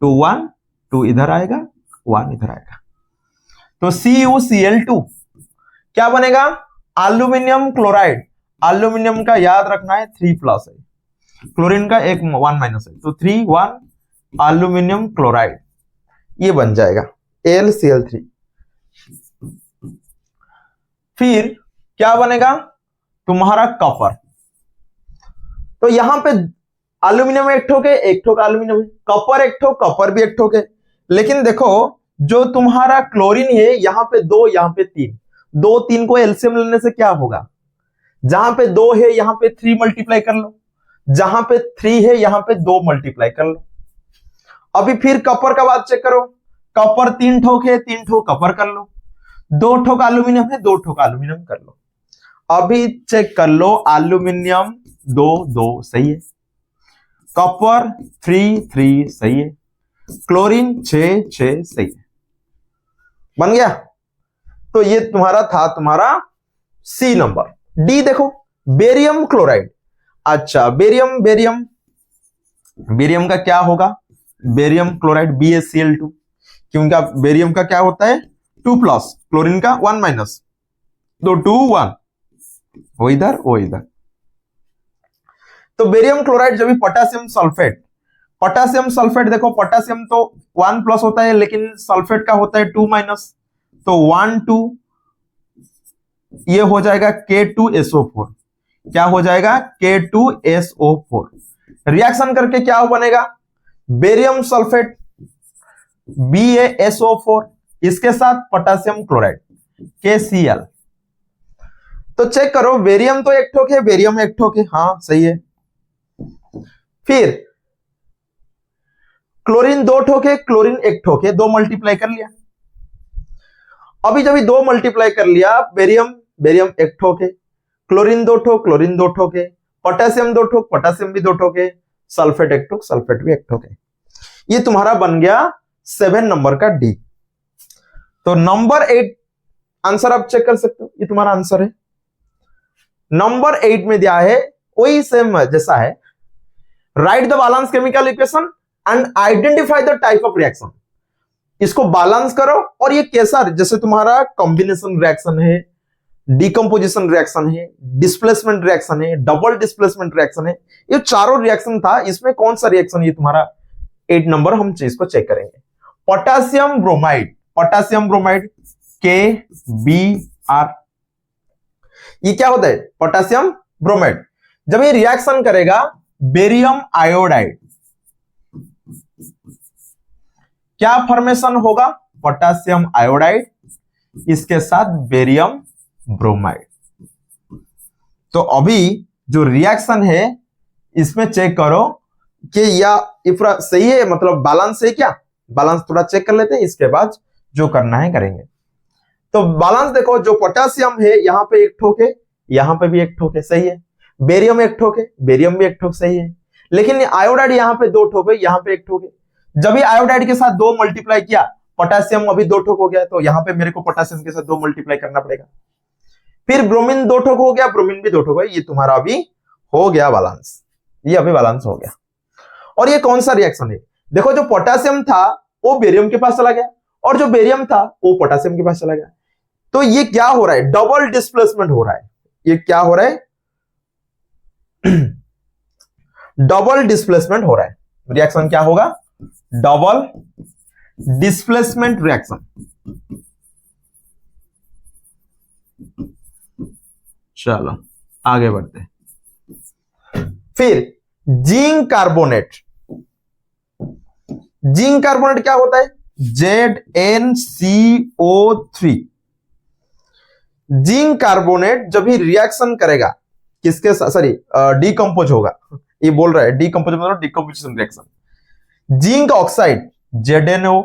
2 1 2 इधर आएगा, 1 इधर आएगा, तो CuCl2 क्या बनेगा? एल्यूमिनियम क्लोराइड, एल्यूमिनियम का याद रखना है 3+ है, क्लोरीन का 1 - है, तो 3 1 एल्यूमिनियम क्लोराइड, ये बन जाएगा AlCl3। फिर क्या बनेगा तुम्हारा? कॉपर, तो यहां पे एल्यूमिनियम एक ठोक है, एक ठोक एल्यूमिनियम है, कॉपर एक ठोक, कॉपर भी एक ठोक है, लेकिन देखो जो तुम्हारा क्लोरीन है यहां पे 2, यहां पे 3, 2 3 को एलसीएम लेने से क्या होगा? जहां पे 2 है यहां पे 3 मल्टीप्लाई कर लो, जहां पे 3 है यहां पे 2 मल्टीप्लाई कर लो। अभी फिर कॉपर का बात चेक करो, कॉपर 3 ठोक है, 3 ठोक कॉपर कर लो, 2 ठोक एल्यूमिनियम है, 2 ठोक एल्यूमिनियम कर लो। अभी चेक कर लो, एल्यूमिनियम 2 2 सही है, कॉपर 3 3 सही है, क्लोरीन 6 6 सही है, बन गया। तो ये तुम्हारा था तुम्हारा सी नंबर। डी देखो, बेरियम क्लोराइड, अच्छा बेरियम, बेरियम, बेरियम का क्या होगा? बेरियम क्लोराइड BaCl2, क्योंकि बेरियम का क्या होता है? 2+, क्लोरीन का 1-, तो 2 1, वो इधर वो इधर, तो बेरियम क्लोराइड। जब भी पोटेशियम सल्फेट, पोटेशियम सल्फेट देखो, पोटेशियम तो 1+ होता है, लेकिन सल्फेट का होता है 2-, तो 1 2, ये हो जाएगा K2SO4, क्या हो जाएगा? K2SO4। रिएक्शन करके क्या बनेगा? बेरियम सल्फेट BaSO4, इसके साथ पोटेशियम क्लोराइड KCl। तो चेक करो, बेरियम तो एक ठोक है, बेरियम एक ठोक है, हाँ सही है। फिर क्लोरीन 2 ठोक है, क्लोरीन एक ठोक है, 2 मल्टीप्लाई कर लिया। अभी जब 2 मल्टीप्लाई कर लिया, बेरियम, बेरियम एक ठोक है, क्लोरीन 2 ठोक, क्लोरीन 2 ठोक है, पोटेशियम 2 ठोक, पोटेशियम भी 2 ठोक है, सल्फेट 1 ठोक, सल्फेट भी 1 ठोक है। ये तुम्हारा बन गया 7 नंबर का डी। तो नंबर 8 आंसर आप चेक कर सकते हो, ये तुम्हारा आंसर है। नंबर 8 में दिया है वही सेम जैसा है, right the balance chemical equation and identify the type of reaction. इसको बैलेंस करो और ये कैसा, जैसे तुम्हारा कॉम्बिनेशन रिएक्शन है, डिकम्पोजिशन रिएक्शन है, डिस्प्लेसमेंट रिएक्शन है, डबल डिस्प्लेसमेंट रिएक्शन है, ये चारों रिएक्शन था, इसमें कौन सा रिएक्शन ये तुम्हारा 8 नंबर हम इसको चेक करेंगे। Potassium bromide, potassium bromide KBr, ये क्या होता है? Potassium bromide. जब ये रिएक्शन करेगा बेरियम आयोडाइड, क्या फॉर्मेशन होगा? पोटेशियम आयोडाइड, इसके साथ बेरियम ब्रोमाइड। तो अभी जो रिएक्शन है इसमें चेक करो कि या पूरा सही है, मतलब बैलेंस है क्या? बैलेंस थोड़ा चेक कर लेते हैं, इसके बाद जो करना है करेंगे। तो बैलेंस देखो, जो पोटेशियम है यहां पे 1 ठोक है, यहां पे भी 1 ठोक है, सही है। बेरियम 1 ठोक है, बेरियम भी 1 ठोक, सही है। लेकिन आयोडाइड यहां पे 2 ठोक है, यहां पे 1 ठोक है। जब ये आयोडाइड के साथ 2 मल्टीप्लाई किया, पोटेशियम अभी 2 ठोक हो गया, तो यहां पे मेरे को पोटेशियम के साथ 2 मल्टीप्लाई करना पड़ेगा। फिर ब्रोमीन 2 ठोक हो गया, ब्रोमीन भी 2 ठोक है, ये तुम्हारा अभी हो गया बैलेंस, ये अभी बैलेंस हो गया। और ये कौन सा रिएक्शन है? देखो, जो पोटेशियम था वो बेरियम के पास चला गया, और जो बेरियम था वो पोटेशियम के पास चला गया। तो ये क्या हो रहा है? डबल डिस्प्लेसमेंट हो रहा है। ये क्या हो रहा है? डबल डिस्प्लेसमेंट हो रहा है। रिएक्शन क्या होगा? Double displacement reaction. चलो आगे बढ़ते हैं। फिर जिंक कार्बोनेट, जिंक कार्बोनेट क्या होता है? ZnCO3। जिंक कार्बोनेट जब भी रिएक्शन करेगा किसके साथ, सॉरी डिकम्पोज होगा, ये बोल रहा है डिकम्पोज मतलब decomposition reaction. Zinc oxide ZnO,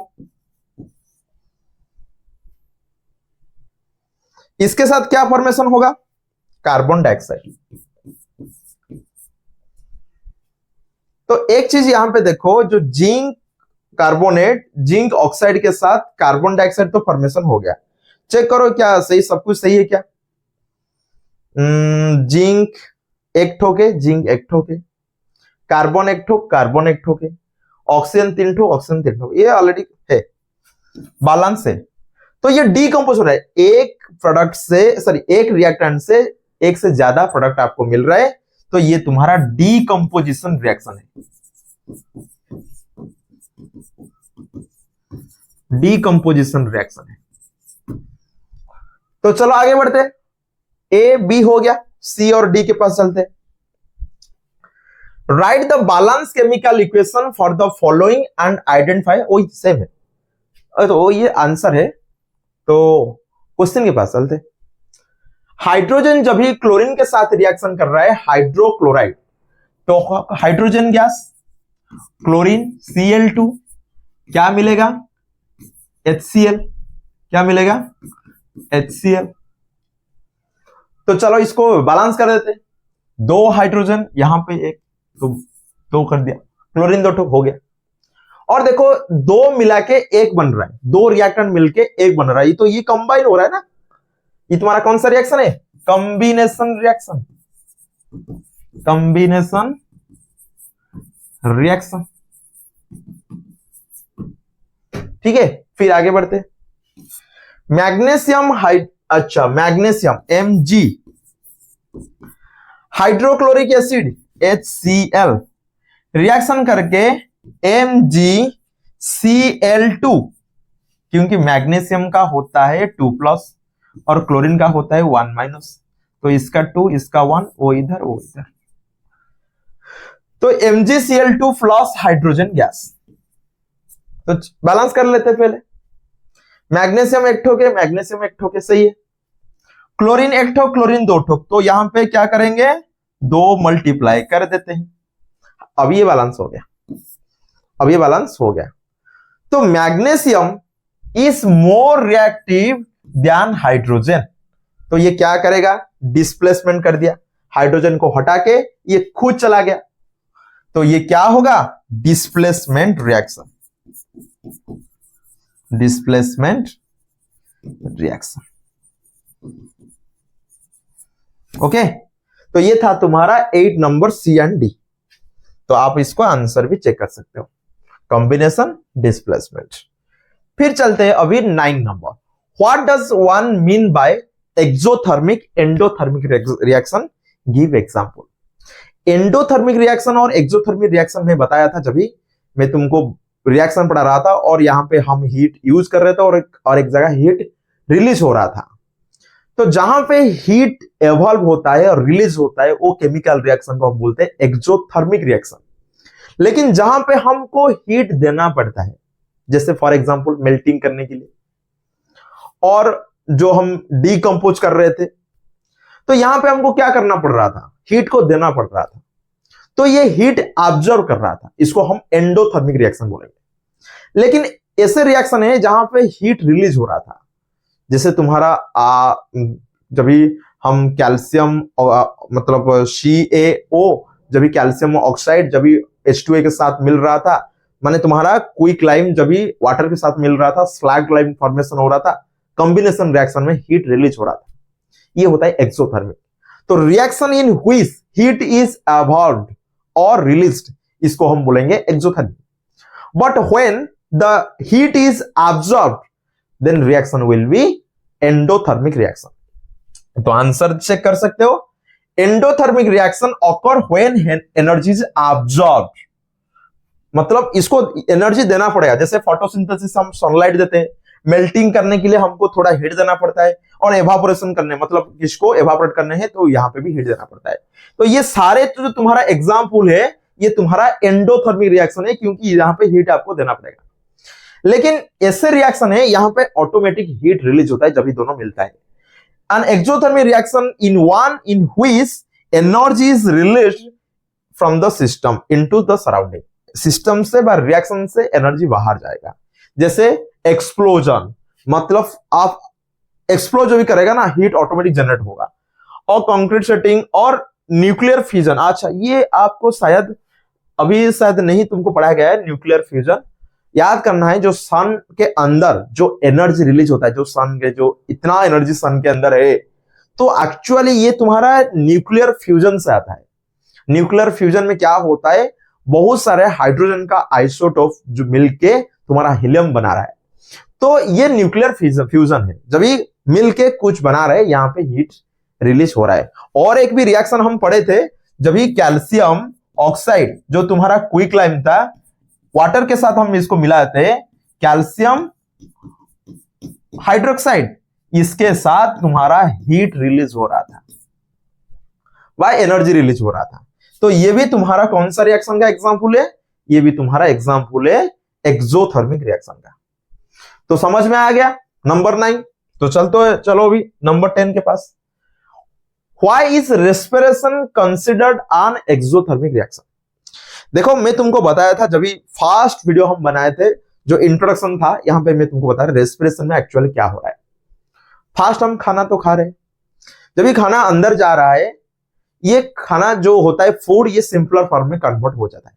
इसके साथ क्या फॉर्मेशन होगा? Carbon dioxide. तो एक चीज यहां पे देखो, जो जिंक कार्बोनेट जिंक ऑक्साइड के साथ कार्बन डाइऑक्साइड तो फॉर्मेशन हो गया, चेक करो क्या सही, सब कुछ सही है क्या? जिंक 1 ठोक है, जिंक 1 ठोक है, कार्बन 1 ठोक, कार्बन 1 ठोक है, ऑक्सीजन 3 ठोक, ऑक्सीजन 3 ठोक, ये ऑलरेडी है, बैलेंस है। तो ये डीकंपोज हो रहा है, एक प्रोडक्ट से, सॉरी एक रिएक्टेंट से एक से ज्यादा प्रोडक्ट आपको मिल रहा है, तो ये तुम्हारा डीकंपोजिशन रिएक्शन है, डीकंपोजिशन रिएक्शन है। तो चलो आगे बढ़ते हैं। ए बी हो गया, सी और डी के पास चलते हैं। Right the balance chemical equation for the following and identify, वही सेम है, तो ये आंसर है। तो क्वेश्चन के पास चलते। हाइड्रोजन जब भी क्लोरीन के साथ रिएक्शन कर रहा है, हाइड्रोक्लोराइड, तो हाइड्रोजन गैस, क्लोरीन Cl2, क्या मिलेगा? HCl, क्या मिलेगा? HCl। तो चलो इसको बैलेंस कर देते, 2 हाइड्रोजन यहां पे 1, तो 2 कर दिया, क्लोरीन 2 ठोक हो गया। और देखो 2 मिला के 1 बन रहा है, 2 रिएक्टेंट मिलके 1 बन रहा है, तो ये कंबाइन हो रहा है ना। ये तुम्हारा कौन सा रिएक्शन है? कॉम्बिनेशन रिएक्शन, कॉम्बिनेशन रिएक्शन, ठीक है। फिर आगे बढ़ते, मैग्नीशियम अच्छा magnesium Mg, hydrochloric acid HCl, reaction करके MgCl2, क्योंकि मैग्नीशियम का होता है 2+ और क्लोरीन का होता है 1-, तो इसका 2, इसका 1, वो इधर वो इधर, तो MgCl2 प्लस हाइड्रोजन गैस। तो बैलेंस कर लेते हैं पहले। मैग्नीशियम 1 ठोक है, मैग्नीशियम 1 ठोक है, सही है। क्लोरीन 1 ठोक, क्लोरीन 2 ठोक, तो यहां पे क्या करेंगे? 2 मल्टीप्लाई कर देते हैं। अब ये बैलेंस हो गया, अब ये बैलेंस हो गया। तो magnesium is more reactive than hydrogen, तो ये क्या करेगा? डिस्प्लेसमेंट कर दिया, हाइड्रोजन को हटा के ये खुद चला गया, तो ये क्या होगा, displacement reaction, displacement reaction. Okay, तो ये था तुम्हारा 8 नंबर सी एंड डी। तो आप इसको आंसर भी चेक कर सकते हो, कॉम्बिनेशन, डिस्प्लेसमेंट। फिर चलते हैं अभी 9 number, what does one mean by exothermic endothermic reaction, give example. Endothermic reaction और एक्सोथर्मिक रिएक्शन में बताया था, जब भी मैं तुमको रिएक्शन पढ़ा रहा था और यहां पे हम हीट यूज कर रहे थे और एक जगह हीट रिलीज हो रहा था। तो जहां पे हीट एवॉल्व होता है और रिलीज होता है वो केमिकल रिएक्शन को हम बोलते हैं एक्सोथर्मिक रिएक्शन। लेकिन जहां पे हमको हीट देना पड़ता है, जैसे फॉर एग्जांपल मेल्टिंग करने के लिए, और जो हम डीकंपोज कर रहे थे, तो यहां पे हमको क्या करना पड़ रहा था, हीट को देना पड़ रहा था, तो ये हीट ऑब्जर्व कर रहा था, इसको हम एंडोथर्मिक रिएक्शन बोलेंगे। लेकिन ऐसे रिएक्शन है जहां पे हीट रिलीज हो रहा था, जैसे तुम्हारा जब भी हम कैल्शियम मतलब CaO, जब भी कैल्शियम ऑक्साइड जब भी H2A के साथ मिल रहा था, माने तुम्हारा क्विक लाइम जब भी वाटर के साथ मिल रहा था, स्लैग लाइम फॉर्मेशन हो रहा था, कॉम्बिनेशन रिएक्शन में हीट रिलीज हो रहा था, ये होता है एक्सोथर्मिक। तो reaction in which heat is evolved और रिलीज्ड, इसको हम बोलेंगे exothermic. But when the heat is absorbed, then reaction will be endothermic reaction. तो आंसर चेक कर सकते हो, endothermic reaction occur when energy is absorbed, मतलब इसको एनर्जी देना पड़ेगा। जैसे फोटोसिंथेसिस हम सनलाइट देते हैं, मेल्टिंग करने के लिए हमको थोड़ा हीट देना पड़ता है, और एवापोरेशन करने मतलब किसको एवापोरेट करने हैं तो यहां पे भी हीट देना पड़ता है। तो ये सारे जो तुम्हारा एग्जांपल है ये तुम्हारा एंडोथर्मिक रिएक्शन है, क्योंकि यहां पे हीट आपको देना पड़ेगा। लेकिन ऐसे रिएक्शन है यहां पे ऑटोमेटिक हीट रिलीज होता है जब ये दोनों मिलता है। N exothermic reaction in one in which energy is released from the system into the surrounding, system से व रिएक्शन से एनर्जी बाहर जाएगा। जैसे एक्सप्लोजन, मतलब आप एक्सप्लोज जो भी करेगा ना, हीट ऑटोमेटिक जनरेट होगा। और कंक्रीट सेटिंग और न्यूक्लियर फ्यूजन, अच्छा ये आपको शायद अभी शायद नहीं तुमको पढ़ाया गया है। न्यूक्लियर फ्यूजन याद करना है, जो सन के अंदर जो एनर्जी रिलीज होता है, जो सन के जो इतना एनर्जी सन के अंदर है, तो एक्चुअली ये तुम्हारा न्यूक्लियर फ्यूजन से आता है। न्यूक्लियर फ्यूजन में क्या होता है, बहुत सारे हाइड्रोजन का आइसोटोप जो मिलके तुम्हारा हीलियम बना रहा है, तो ये न्यूक्लियर फ्यूजन है। जब ये मिलके कुछ बना रहे, यहां पे हीट रिलीज हो रहा है। और एक भी रिएक्शन हम पढ़े थे, जब ये कैल्शियम ऑक्साइड जो तुम्हारा क्विक लाइम था, वाटर के साथ हम इसको मिलाते हैं, कैल्शियम हाइड्रोक्साइड, इसके साथ तुम्हारा हीट रिलीज हो रहा था, वाई एनर्जी रिलीज हो रहा था। तो ये भी तुम्हारा कौन सा रिएक्शन का एग्जांपल है, ये भी तुम्हारा एग्जांपल है एक्सोथर्मिक रिएक्शन का। तो समझ में आ गया नंबर 9। तो चलो अभी नंबर 10 के पास, why is respiration considered an exothermic reaction. देखो मैं तुमको बताया था, जब भी फर्स्ट वीडियो हम बनाए थे जो इंट्रोडक्शन था, यहां पे मैं तुमको बता रहा रेस्पिरेशन में एक्चुअली क्या हो रहा है। फर्स्ट हम खाना तो खा रहे हैं, जब ये खाना अंदर जा रहा है, ये खाना जो होता है फूड, ये सिंपलर फॉर्म में कन्वर्ट हो जाता है।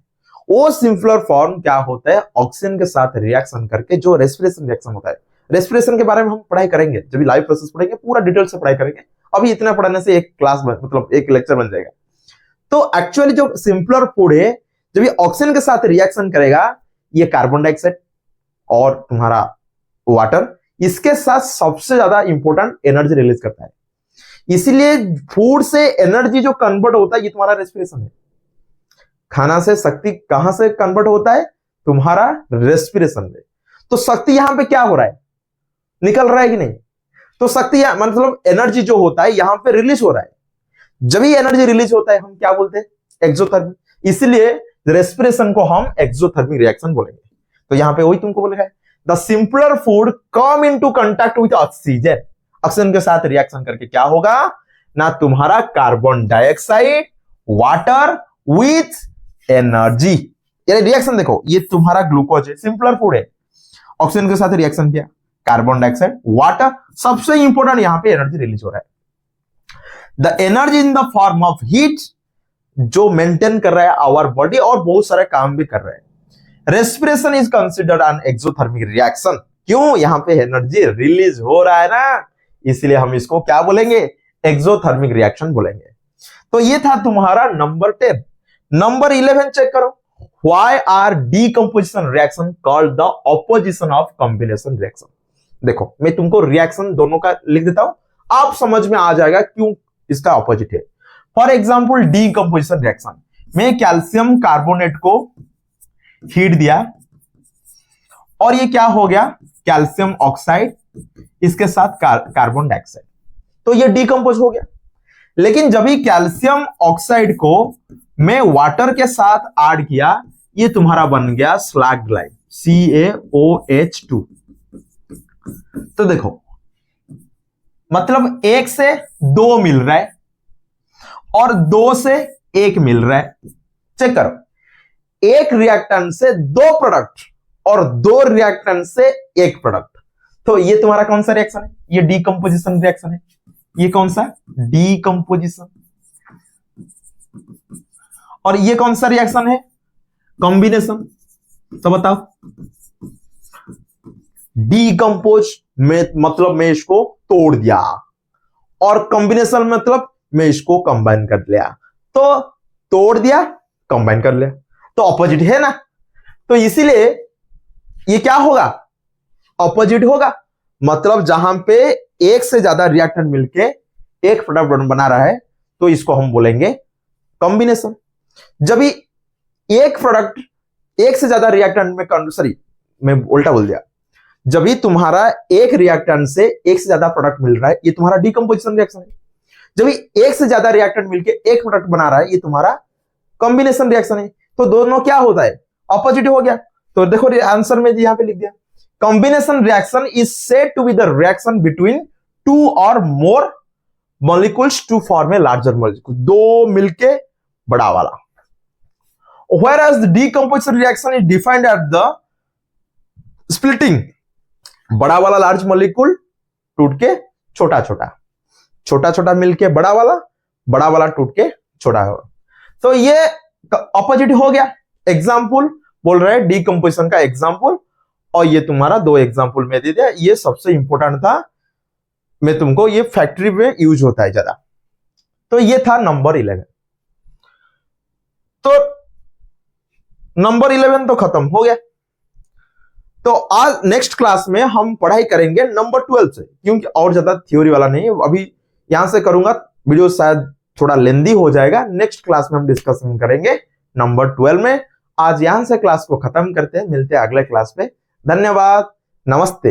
वो सिंपलर फॉर्म क्या होता है, ऑक्सीजन के साथ रिएक्शन करके जो रेस्पिरेशन रिएक्शन होता है। रेस्पिरेशन के बारे में हम पढ़ाई करेंगे, जब लाइव प्रोसेस पढ़ेंगे पूरा डिटेल से पढ़ाई करेंगे। अभी इतना पढ़ाने से एक क्लास मतलब एक लेक्चर बन जाएगा। तो एक्चुअली जो सिंपलर फूड है, जब ये ऑक्सीजन के साथ रिएक्शन करेगा, ये कार्बन डाइऑक्साइड और तुम्हारा वाटर, इसके साथ सबसे ज्यादा इंपॉर्टेंट एनर्जी रिलीज करता है। इसीलिए फूड से एनर्जी जो कन्वर्ट होता है, ये तुम्हारा रेस्पिरेशन है। खाना से शक्ति कहां से कन्वर्ट होता है, तुम्हारा रेस्पिरेशन में। तो शक्ति यहां पे क्या हो रहा है, निकल रहा है कि नहीं। तो शक्ति मतलब एनर्जी जो होता है यहां पे रिलीज हो रहा है। जब ही एनर्जी रिलीज होता है हम क्या बोलते हैं, एक्सोथर्मिक। इसलिए रेस्पिरेशन को हम एक्सोथर्मिक रिएक्शन बोलेंगे। तो यहां पे वही तुमको बोलेगा, the simpler food come into contact with oxygen, oxygen के साथ रिएक्शन करके क्या होगा ना, तुम्हारा carbon dioxide water with energy. ये रिएक्शन देखो, ये तुम्हारा ग्लूकोज है, सिंपलर फूड है, ऑक्सीजन के साथ रिएक्शन किया, कार्बन डाइऑक्साइड वाटर, सबसे इंपॉर्टेंट यहां पे एनर्जी रिलीज हो रहा है। The energy in the form of heat, जो मेंटेन कर रहा है आवर बॉडी और बहुत सारे काम भी कर रहे हैं। Respiration is considered an exothermic reaction, क्यों? यहां पे एनर्जी रिलीज हो रहा है ना, इसलिए हम इसको क्या बोलेंगे? एक्सोथर्मिक रिएक्शन बोलेंगे। तो ये था तुम्हारा नंबर 10। नंबर 11 चेक करो, why are decomposition reaction called the opposition of combination reaction. देखो मैं तुमको रिएक्शन दोनों का लिख देता हूं, आप समझ में आ जाएगा क्यों इसका ऑपोजिट है। फॉर एग्जाम्पल डीकंपोजिशन रिएक्शन में कैल्शियम कार्बोनेट को हीट दिया और ये क्या हो गया? कैल्शियम ऑक्साइड, इसके साथ कार्बन डाइऑक्साइड, तो ये डीकंपोज हो गया। लेकिन जब ही कैल्शियम ऑक्साइड को मैं वाटर के साथ ऐड किया, ये तुम्हारा बन गया स्लैग ग्लाइड, CaOH2। तो देखो मतलब 1 से 2 मिल रहा है और 2 से 1 मिल रहा है। चेक करो, एक रिएक्टेंट से 2 प्रोडक्ट और 2 रिएक्टेंट से 1 प्रोडक्ट, तो ये तुम्हारा कौन सा रिएक्शन है? ये डीकंपोजिशन रिएक्शन है। ये कौन सा? डीकंपोजिशन। और ये कौन सा रिएक्शन है? कॉम्बिनेशन। तो बताओ, डीकंपोज में मतलब मैं इसको तोड़ दिया और कॉम्बिनेशन मतलब मैं इसको कंबाइन कर लिया। तो तोड़ दिया, कंबाइन कर लिया, तो ऑपोजिट है ना। तो इसीलिए ये क्या होगा? ऑपोजिट होगा। मतलब जहां पे एक से ज्यादा रिएक्टेंट मिलके एक प्रोडक्ट बना रहा है, तो इसको हम बोलेंगे कॉम्बिनेशन। जब भी एक प्रोडक्ट एक से ज्यादा रिएक्टेंट में, सॉरी मैं उल्टा बोल दिया, जब भी तुम्हारा एक रिएक्टेंट से एक से ज्यादा प्रोडक्ट मिल रहा है, ये तुम्हारा डीकंपोजिशन रिएक्शन है। जब भी एक से ज्यादा रिएक्टेंट मिलके एक प्रोडक्ट बना रहा है, ये तुम्हारा कॉम्बिनेशन रिएक्शन है। तो दोनों क्या होता है? ऑपोजिट हो गया। तो देखो आंसर में यहां पे लिख दिया, combination reaction is said to be the reaction between 2 और more molecules to form a larger molecule, 2 मिलके बड़ा वाला। Whereas the decomposition reaction is defined as the splitting, बड़ा वाला लार्ज मॉलिक्यूल टूट के छोटा छोटा, छोटा छोटा मिलके बड़ा वाला टूट के छोटा हो। तो ये ऑपोजिट हो गया। एग्जाम्पल बोल रहे हैं डीकंपोजिशन का एग्जाम्पल, और ये तुम्हारा 2 एग्जाम्पल में दे दिया। ये सबसे इंपॉर्टेंट था, मैं तुमको ये फैक्ट्री में यूज होता है ज्यादा। तो ये था नंबर 11। तो नंबर 11 तो खत्म हो गया। तो आज नेक्स्ट क्लास में हम पढ़ाई करेंगे नंबर 12 से, क्योंकि और ज्यादा थ्योरी वाला नहीं है। अभी यहां से करूंगा, वीडियो शायद थोड़ा लेंदी हो जाएगा। नेक्स्ट क्लास में हम डिस्कशन करेंगे नंबर 12 में। आज यहां से क्लास को खत्म करते हैं, मिलते हैं अगले क्लास पे। धन्यवाद, नमस्ते।